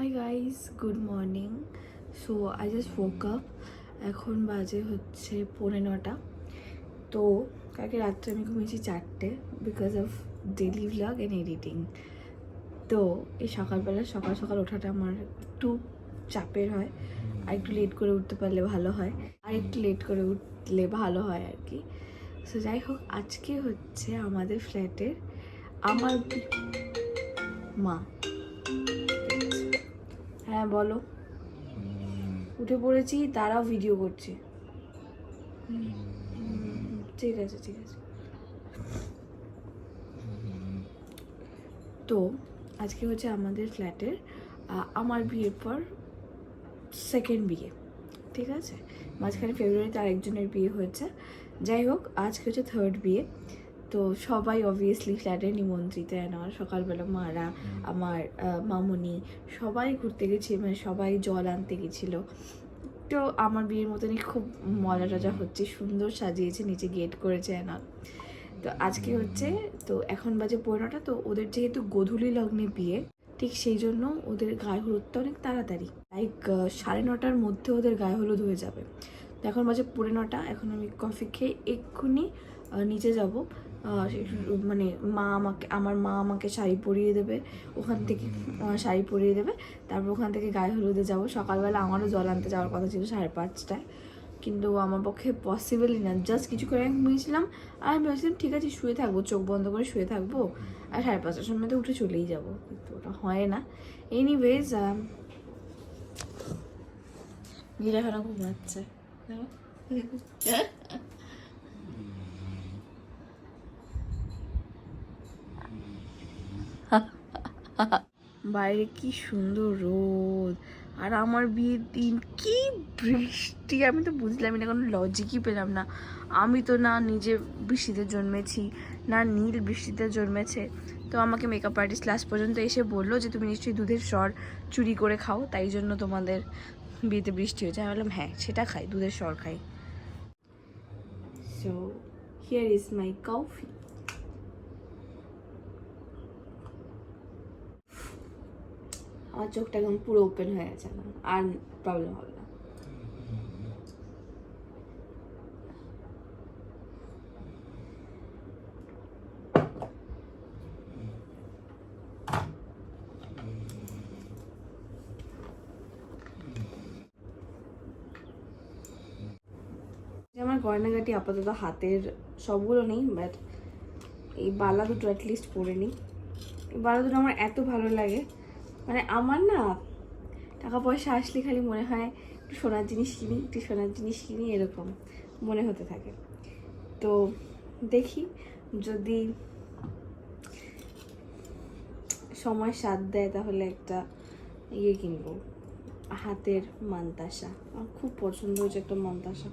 Hi guys, good morning. So I just woke up। এখন বাজে হচ্ছে 9:30। তো কালকে রাত্রে আমি ঘুমিয়েছি 4টে because of daily vlog and editing. তো এই সকালবেলা সকাল সকাল ওঠাটা আমার একটু চাপের হয়, আর একটু লেট করে উঠতে পারলে ভালো হয়, আর একটু লেট করে উঠলে ভালো হয় আর কি। সো যাই হোক, আজকে হচ্ছে আমাদের ফ্ল্যাটের আমার মা। হ্যাঁ বলো। উঠে পড়েছি, তারাও ভিডিও করছে। ঠিক আছে ঠিক আছে। তো আজকে হচ্ছে আমাদের ফ্ল্যাটের আমার বিয়ের পর সেকেন্ড বিয়ে, ঠিক আছে। মাঝখানে ফেব্রুয়ারিতে আরেকজনের বিয়ে হয়েছে। যাই হোক, আজকে হচ্ছে থার্ড বিয়ে। তো সবাই অবভিয়াসলি ফ্ল্যাটে নিমন্ত্রিত। আমার সকালবেলা মারা, আমার মামুনি সবাই ঘুরতে গেছে, মানে সবাই জল আনতে গেছিলো। তো আমার বিয়ের মতনই খুব মজা টজা হচ্ছে, সুন্দর সাজিয়েছে, নিচে গেট করেছে না। তো আজকে হচ্ছে, তো এখন বাজে 15টা। তো ওদের যেহেতু গোধূলি লগ্নে বিয়ে, ঠিক সেই জন্য ওদের গায়ে হলুদটা অনেক তাড়াতাড়ি, লাইক 9:30টার মধ্যে ওদের গায়ে হলুদ হয়ে যাবে। তো এখন বাজে 9:45। এখন আমি কফি খেয়ে এক্ষুনি নিচে যাব। মানে আমার মা আমাকে শাড়ি পরিয়ে দেবে, ওখান থেকে শাড়ি পরিয়ে দেবে। তারপর ওখান থেকে গায়ে হলুদে যাব। সকালবেলা আমারও জল আনতে যাওয়ার কথা ছিল 5:30টায়, কিন্তু আমার পক্ষে পসিবলই না। জাস্ট কিছু করে আমি ঘুমিয়েছিলাম, আর আমি ভাবছিলাম ঠিক আছে শুয়ে থাকবো, চোখ বন্ধ করে শুয়ে থাকবো, আর 5:30টার সময় তো উঠে চলেই যাবো, কিন্তু ওটা হয় না। এনিওয়েজ, গিরাখানা ঘুমাচ্ছে। বাইরে কি সুন্দর রোদ, আর আমার বিয়ের দিন কি বৃষ্টি। আমি তো বুঝলামই না, কোনো লজিকই পেলাম না। আমি তো না নিজে বৃষ্টিতে জন্মেছি, না নীল বৃষ্টিতে জন্মেছে। তো আমাকে মেকআপ আর্টিস্ট লাস্ট পর্যন্ত এসে বললো যে তুমি নিশ্চয়ই দুধের স্বর চুরি করে খাও, তাই জন্য তোমাদের বিয়েতে বৃষ্টি হয়েছে। আমি বললাম হ্যাঁ সেটা খাই, দুধের স্বর খাই। So here is my coffee. আমার চোখটা একদম পুরো ওপেন হয়ে গেছে, আর প্রবলেম হবে না। আমার গয়নাগাটি আপাতত হাতের সবগুলো নেই, বাট এই বালা দুটো অ্যাটলিস্ট পরে নিই। এই বালা দুটো আমার এত ভালো লাগে, মানে আমার না টাকা পয়সা আসলে খালি মনে হয় একটু সোনার জিনিস কিনি, একটু সোনার জিনিস কিনি, এরকম মনে হতে থাকে। তো দেখি যদি সময় সাথ দেয় তাহলে একটা ইয়ে কিনবো, হাতের মানতাসা। আমার খুব পছন্দ হয়েছে একটা মানতাসা,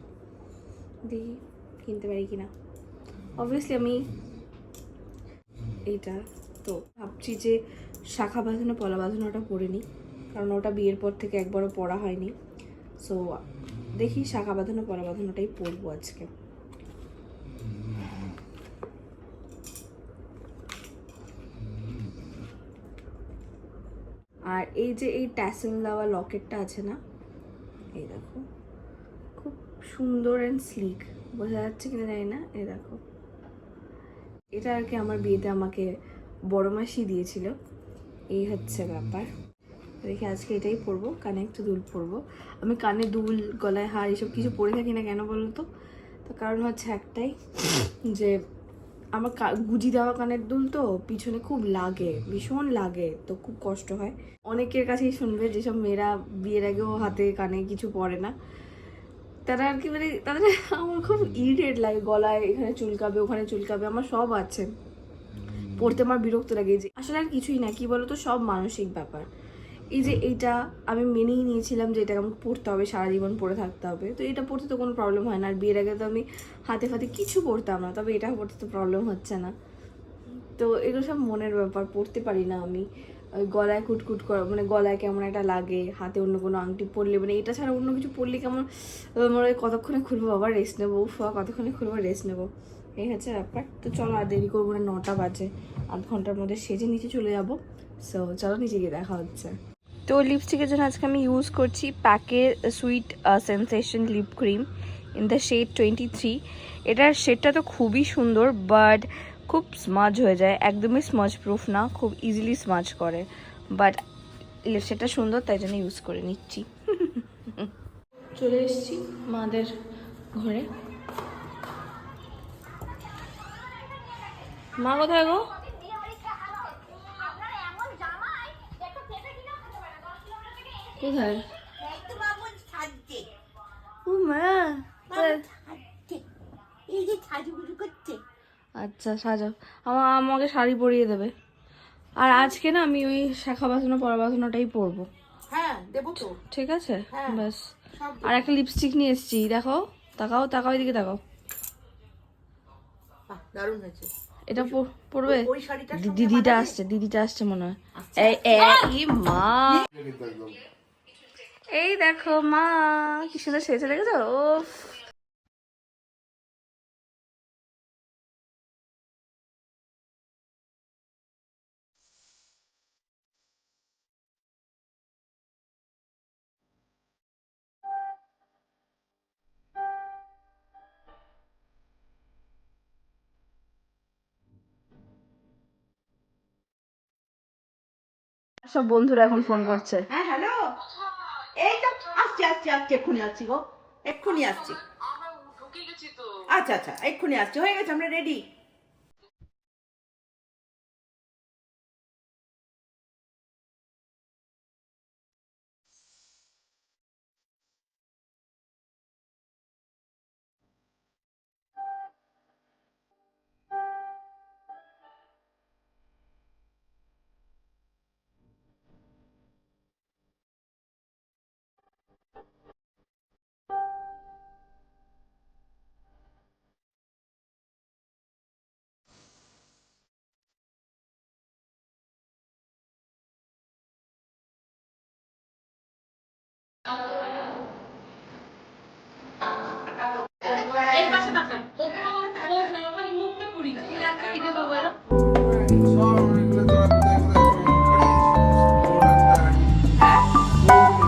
দেখি কিনতে পারি কিনা। অবভিয়াসলি আমি এইটা তো ভাবছি যে শাখা বাঁধানো পলা বাঁধানোটা পরে নিই, কারণ ওটা বিয়ের পর থেকে একবারও পরা হয়নি। সো দেখি শাখা বাঁধানো পলা বাঁধানোটাই পরবো আজকে। আর এই যে এই ট্যাসেল দেওয়া লকেটটা আছে না, এই দেখো, খুব সুন্দর অ্যান্ড স্লিক, বোঝা যাচ্ছে কিনা জানি না। এই দেখো, এটা আর কি আমার বিয়েতে আমাকে বড় মাসি দিয়েছিল। এই হচ্ছে ব্যাপার। দেখি আজকে এটাই পরবো, কানে একটু দুল পরবো। আমি কানে দুল, গলায় হার এসব কিছু পরে থাকি না, কেন বলো তো? তো কারণ হচ্ছে একটাই, যে আমার গুজি দেওয়া কানের দুল তো পিছনে খুব লাগে, ভীষণ লাগে, তো খুব কষ্ট হয়। অনেকের কাছেই শুনবে যেসব মেয়েরা বিয়ের আগেও হাতে কানে কিছু পরে না, তারা আর কি, মানে তাদের আমার খুব ইরিটেট লাগে, গলায় এখানে চুলকাবে, ওখানে চুলকাবে, আমার সব আছে, পড়তে আমার বিরক্ত লাগে। যে আসলে আর কিছুই না, কি বলতো, সব মানসিক ব্যাপার। এই যে এইটা আমি মেনেই নিয়েছিলাম যে এটা আমাকে পড়তে হবে, সারা জীবন পরে থাকতে হবে, তো এটা পড়তে তো কোনো প্রবলেম হয় না। আর বিয়ের আগে তো আমি হাতে ফাতে কিছু পড়তাম না, তবে এটা পড়তে তো প্রবলেম হচ্ছে না। তো এগুলো সব মনের ব্যাপার, পড়তে পারি না আমি। গলায় কুটকুট করা, মানে গলায় কেমন একটা লাগে, হাতে অন্য কোনো আংটি পরলে, মানে এটা ছাড়া অন্য কিছু পরলে কেমন, মানে কতক্ষণে খুলবো আবার রেস্ট নেবো, কতক্ষণে খুলবো রেস্ট নেবো, এই হচ্ছে ব্যাপার। তো চলো আর দেরি করবো না, 9টা বাজে, 8 ঘন্টার মধ্যে সেজে নিচে চলে যাবো। সো চলো নিচে গিয়ে দেখা হচ্ছে। তো লিপস্টিকের জন্য আজকে আমি ইউজ করছি প্যাকের sweet sensation lip cream in the shade 23। এটার শেডটা তো খুবই সুন্দর, বাট খুব স্মাজ হয়ে যায়, একদমই স্মাজ প্রুফ না, খুব ইজিলি স্মাজ করে, বাট সেটা সুন্দর তাই জন্য ইউজ করে নিচ্ছি। চলে এসেছি মাদের ঘরে। মা কোথায় গো? কোথায়? ও মা, আচ্ছা সাজাও, আমাকে শাড়ি পরিয়ে দেবে। আর আজকে না আমি ওই শাখা বাসনা পরা বাসনাটাই পরবো। হ্যাঁ দেবো তো। ঠিক আছে, ব্যাস। আর একটা লিপস্টিক নিয়ে এসেছি, দেখো, তাকাও তাকাও, এদিকে তাকাও। দারুণ হয়েছে। এটা পরবে? ওই শাড়িটার সঙ্গে দিদিটা আসছে মনে হয়। এই মা, এই দেখো মা কি সুন্দর সেজে দেখেছো। ও সব বন্ধুরা এখন ফোন করছে। হ্যাঁ হ্যালো, এই তো আসছি এক্ষুনি আসছি গো, এক্ষুনি আসছি। আচ্ছা আচ্ছা এক্ষুনি আসছি, হয়ে গেছে, আমরা রেডি।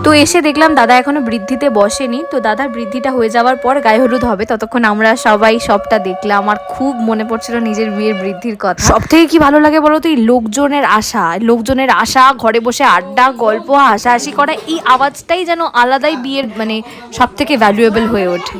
তো এসে দেখলাম দাদা এখনো বৃদ্ধিতে বসেনি, তো দাদার বৃদ্ধিটা হয়ে যাওয়ার পর গায়ে হলুদ হবে, ততক্ষণ আমরা সবাই সবটা দেখলাম। আমার খুব মনে পড়ছিল নিজের বিয়ের বৃদ্ধির কথা। সব থেকে কি ভালো লাগে বলো তো, এই লোকজনের আশা, ঘরে বসে আড্ডা, গল্প, হাসাহাসি করা, এই আওয়াজটাই যেন আলাদাই বিয়ের মানে সব থেকে ভ্যালুয়েবল হয়ে ওঠে।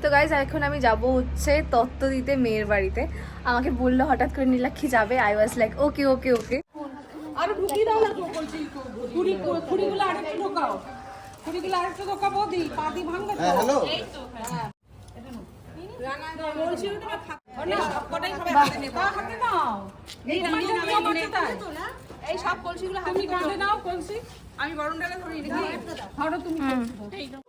তো গাইজ এখন আমি যাব হচ্ছে তত্ত্ব দিতে মেয়ের বাড়িতে। আমাকে বললো হঠাৎ করে নীলাক্ষী যাবে, আই ওয়াজ লাইক ওকে ওকে ওকে। আরে ঢুকিয়ে দাও না তো, বলছি খুঁড়িগুলো আরেকটু ঢোকাও, খুঁড়িগুলো আরেকটু ঢোকাবো, দি পা দি ভাঙবে তো। হ্যালো, এই তো হ্যাঁ বলছি ওটা না, সবকটাই সবাই হাতে নেব, হাতে নাও। এই রান্না করতে তাই এই সব কলসিগুলো তুমি কাঁধে নাও, কলসি আমি বরণডালে ধরে রেখে ধরো তুমি। এই নাও।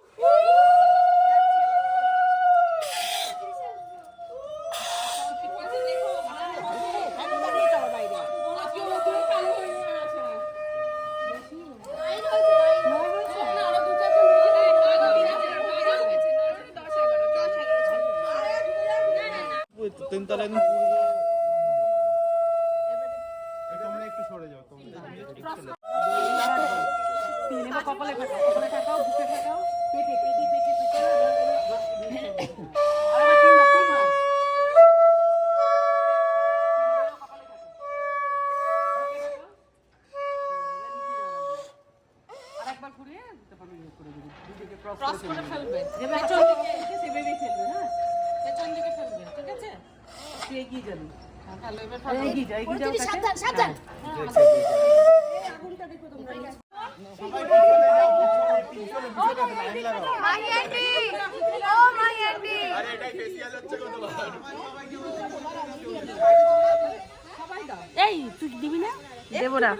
তিনতলা একদম তোমরা একটু সরে যাও, কপালে ঠাকাও, বুকে ঠাকাও, পেটে আরেকবার ঘুরিয়ে ক্রস করে ফেলবে, পেছন দিকে সেভাবে ফেলবে। হ্যাঁ পেছন দিকে ফেলবে, ঠিক আছে? তুই এগিয়ে যাবি, ভালো এবার এগিয়ে যাও, সাবধান সাবধান। আগুনটা দেখো তোমরা। মাহি আন্টি, ও মাহি আন্টি, আরে এটাই ফেসিয়াল হচ্ছে কত বার। সবাই দাও। এই তুই দিবি না? দেবো না।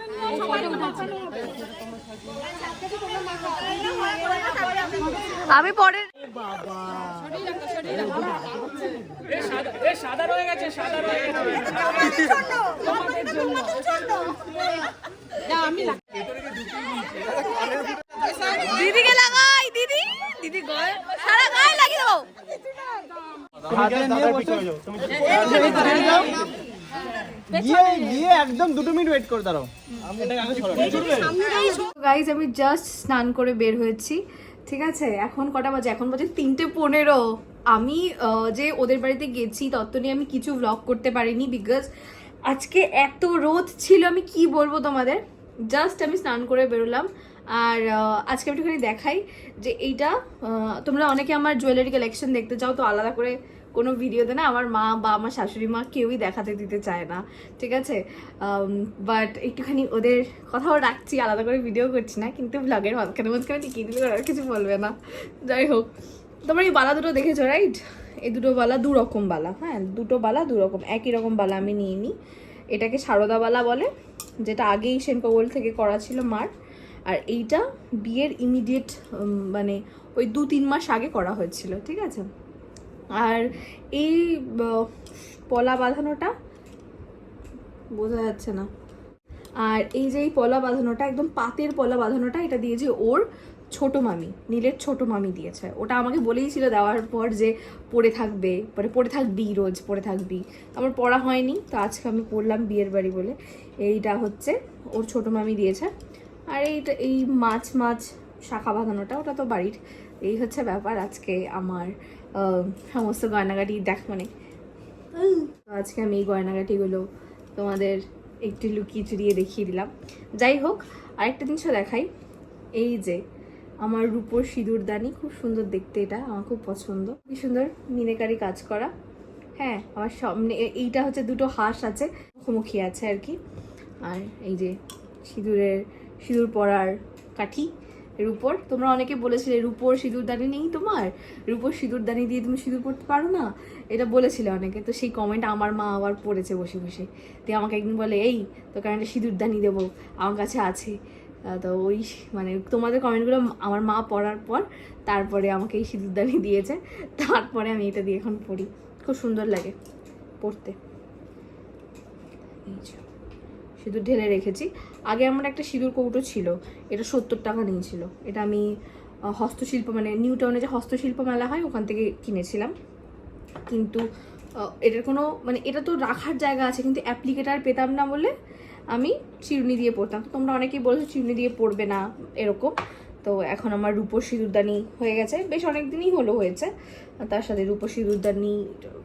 আমি পরে বাবা সাদা রয়ে গেছে, সাদা রয়ে গেছে তোমাদের জন্য। না আমি দিদিকে লাগাই, দিদি গয় সারা গায়ে লাগিয়ে দেবো। হাতে নিয়ে বসে তুমি গিয়ে একদম 2 মিনিট ওয়েট করে দাঁড়াও। এটাকে আগে ছড়াও। গাইজ আমি জাস্ট স্নান করে বের হয়েছি, ঠিক আছে? এখন কটা বাজে? এখন বাজে 3:15। আমি যে ওদের বাড়িতে গেছি তত নিয়ে আমি কিছু ব্লগ করতে পারিনি, বিকজ আজকে এত রোদ ছিল, আমি কি বলবো তোমাদের। জাস্ট আমি স্নান করে বেরোলাম। আর আজকে আমি একটুখানি দেখাই যে এইটা, তোমরা অনেকে আমার জুয়েলারি কালেকশন দেখতে চাও, তো আলাদা করে কোনো ভিডিওতে না আমার মা বা আমার শাশুড়ি মা কেউই দেখাতে দিতে চায় না, ঠিক আছে? বাট একটুখানি ওদের কথাও রাখছি, আলাদা করে ভিডিও করছি না, কিন্তু ব্লগের মাঝখানে টিকিয়ে দিলে ওরা কিছু বলবে না। যাই হোক, তোমরা এই বালা দুটো দেখেছো, রাইট? এই দুটো বালা দু রকম বালা, হ্যাঁ, দুটো বালা দু রকম, একই রকম বালা আমি নিয়ে নিই। এটাকে সারদা বালা বলে, যেটা আগেই সেনপা গোল্ড থেকে করা ছিল মার। আর এইটা বিয়ের ইমিডিয়েট মানে ওই 2-3 মাস আগে করা হয়েছিল, ঠিক আছে? আর এই পলা বাঁধানোটা বোঝা যাচ্ছে না। আর এই যে এই পলা বাঁধানোটা, একদম পাতের পলা বাঁধানোটা, এটা দিয়েছে ওর ছোট মামি, নীলের ছোট মামি দিয়েছে। ওটা আমাকে বলেই ছিল দেওয়ার পর যে পরে থাকবে, পরে থাকবি, রোজ পরে থাকবি। আমার পড়া হয়নি, তো আজকে আমি পড়লাম বিয়ের বাড়ি বলে। এইটা হচ্ছে ওর ছোট মামি দিয়েছে। আর এইটা এই মাছ শাখা বাঁধানোটা, ওটা তো বাড়ির। এই হচ্ছে ব্যাপার। আজকে আমার সমস্ত গয়নাগাটি আজকে আমি এই গয়নাগাটিগুলো তোমাদের একটু লুকিয়ে চুরিয়ে দেখিয়ে দিলাম। যাই হোক, আরেকটা জিনিসও দেখাই। এই যে আমার রূপোর সিঁদুরদানি, খুব সুন্দর দেখতে, এটা আমার খুব পছন্দ। কি সুন্দর মিনেকারি কাজ করা। হ্যাঁ, আমার সামনে এইটা হচ্ছে দুটো হাঁস আছে, মুখোমুখি আছে আর কি। আর এই যে সিঁদুর পরার কাঠি রূপোর। তোমরা অনেকে বলেছিলে রূপোর সিঁদুরদানি নেই তোমার, রূপোর সিঁদুরদানি দিয়ে তুমি সিঁদুর পরতে পারো না, এটা বলেছিলে অনেকে। তো সেই কমেন্ট আমার মা আবার পড়েছে বসে বসে। তো আমাকে একদিন বলে, এই তোকে একটা সিঁদুরদানি দেবো, আমার কাছে আছে। তো ওই মানে তোমাদের কমেন্টগুলো আমার মা পড়ার পর তারপরে আমাকে এই সিঁদুরদানি দিয়েছে, তারপরে আমি এটা দিয়ে এখন পড়ি। খুব সুন্দর লাগে পড়তে। এই যে সিঁদুর ঢেলে রেখেছি। আগে আমার একটা সিঁদুর কৌটো ছিল, এটা 70 টাকা নিয়েছিল। এটা আমি হস্তশিল্প মানে নিউ টাউনে যে হস্তশিল্প মেলা হয় ওখান থেকে কিনেছিলাম। কিন্তু এটার কোনো মানে এটা তো রাখার জায়গা আছে, কিন্তু অ্যাপ্লিকেটার পেতাম না বলে আমি চিরুনি দিয়ে পড়তাম। তো তোমরা অনেকেই বলেছো চিরুনি দিয়ে পড়বে না এরকম। তো এখন আমার রূপোর সিঁদুরদানি হয়ে গেছে, বেশ অনেক দিনই হয়েছে। তার সাথে রূপোর সিঁদুরদানি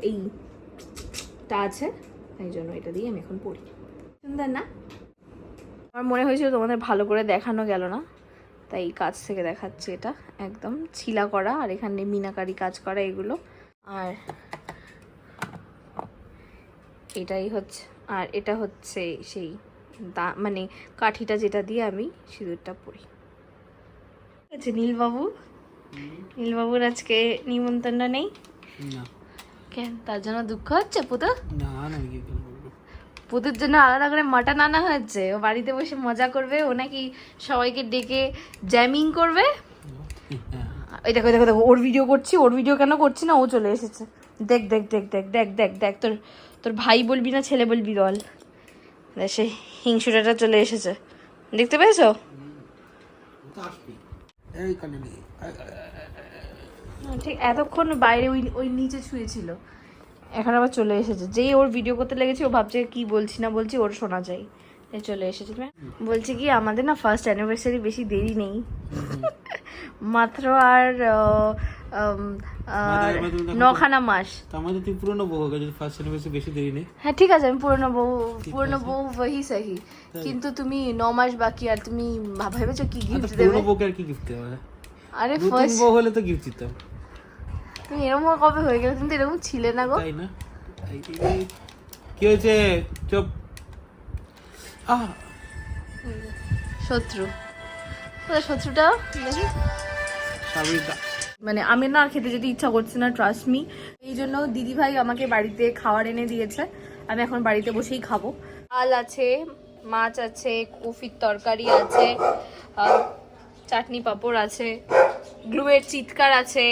এইটা আছে, এই জন্য এটা দিয়ে আমি এখন পড়ি। সুন্দর না? আমার মনে হয়েছিল তোমাদের ভালো করে দেখানো গেল না, তাই কাছ থেকে দেখাচ্ছি। এটা একদম ছিলা করা, আর এখানে মিনাকারি কাজ করা এগুলো। আর এটাই হচ্ছে, আর এটা হচ্ছে সেই মানে কাঠিটা যেটা দিয়ে আমি সিঁদুরটা পরি। আচ্ছা, নীলবাবুর আজকে নিমন্ত্রণ নেই না। কেন? তার জন্য দুঃখ হচ্ছে পুতো? না না, পুতুর জন্য আলাদা করে মাটন আনা হচ্ছে, ও বাড়িতে বসে মজা করবে, ও নাকি সবাইকে ডেকে জ্যামিং করবে। এই দেখো দেখো দেখো, ওর ভিডিও করছি, ওর ভিডিও কেন করছি না, ও চলে এসেছে। দেখ দেখ দেখ দেখ দেখ দেখ দেখ, তোর ভাই বলবি না ছেলে বলবি বল। সে হিংসুটাটা চলে এসেছে, দেখতে পেয়েছো? ঠিক এতক্ষণ বাইরে ওই নিচে শুয়েছিল, এখন আবার চলে এসেছে। যেই ওর ভিডিও করতে লেগেছে ও ভাবছে কি বলছি না বলছি ওর শোনা যায়, চলে এসেছে। বলছি কি, আমাদের না ফার্স্ট অ্যানিভার্সারি বেশি দেরি নেই, মাত্র আর 9খানা মাস। আমাদের তুই পুরনো বউ হবে, যদি ফার্স্ট অ্যানিভার্সারি বেশি দেরি নেই। হ্যাঁ ঠিক আছে, আমি পুরনো বউ वही सही, কিন্তু তুমি 9 মাস বাকি, আর তুমি ভেবেছো কি গিফট দেবে? পুরনো বউকে আর কি গিফট দেবে? আরে নতুন ফার্স্ট বউ হলে তো গিফট দিতাম। তুমি এরকম কবে হয়ে গেলে? তুমি তো এরকম ছিলে না গো। তাই না? কি হয়েছে? চুপ। শত্রুটা দেখি। মানে আমি না আর খেতে যেতে ইচ্ছা করছে না, ট্রাস্ট মি। এই জন্য দিদিভাই আমাকে বাড়িতে খাবার এনে দিয়েছে, আমি এখন বাড়িতে বসেই খাবো। ডাল আছে, মাছ আছে, কফির তরকারি আছে, চাটনি পাঁপড় আছে, গ্লুয়ের চিৎকার আছে,